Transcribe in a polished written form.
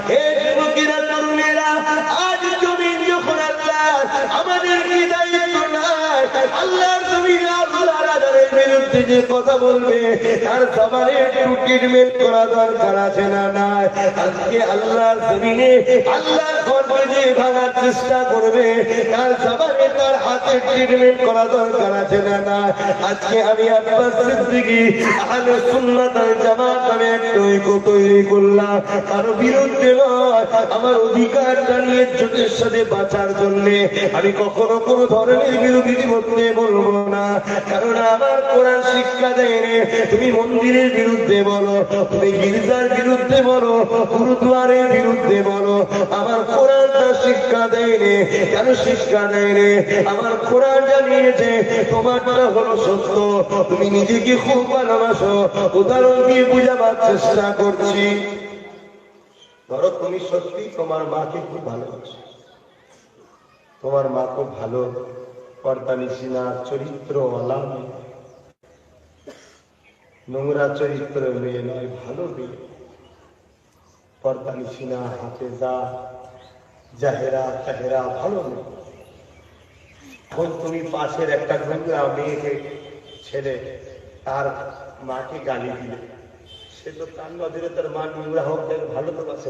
হে যুবকেরা, তরুণেরা, আজ জমিন যখন আল্লাহ আমাদেরকে দায়িত্ব নাই, আল্লাহর জমিন আল্লাহর আদারের বিরুদ্ধে যে কথা বলবে তার জবানে একটু ট্রিটমেন্ট করা দরকার আছে না নাই? আজকে আল্লাহর জমিনে আল্লাহর ঘরকে যে ভাঙার চেষ্টা করবে তার জবানে তার হাতে ট্রিটমেন্ট করা দরকার আছে না নাই? আজকে আমি আব্বাস সিদ্দিকী আহলে সুন্নাত ওয়াল জামাত নামে একটা ঐক্য তৈরি করলাম, কারো বিরুদ্ধে নয়, আমার অধিকারটা নিয়ে ইজ্জতের সাথে বাঁচার জন্য আমি কখনো কোনো ধরনের বিরোধিতা করতে বলবো না। কারণ আমার কোরআন শিক্ষা দেয়নি তুমি মন্দিরের বিরুদ্ধে বলো, তুমি গির্জার বিরুদ্ধে বলো, গুরুদুয়ারের বিরুদ্ধে বলো, আমার কোরআনটা শিক্ষা দেয়নি। কেন শিক্ষা দেয়নি? আমার কোরআন জানিয়েছে তোমারটা হলো সত্য, তুমি নিজেকে খুব ভালোবাসো, উদাহরণ দিয়ে বুঝাবার চেষ্টা করছি। ধরো তুমি সত্যি তোমার মাকে খুব ভালোবাসো, তোমার মা খুব ভালো, পর্দা নিশিনা, চরিত্রওয়ালা, নোংরা চরিত্র মেয়ে নয়, ভালো মেয়ে, পর্দা নিশিনা, হাফেজা, জাহেরা তাহেরা, ভালো মেয়ে। এখন তুমি পাশের একটা নোংরা মেয়েকে ছেড়ে তার মাকে গালি দিলে, সে তো তার নজরে তার মা নোংরা হোক, ভালো তো আছে।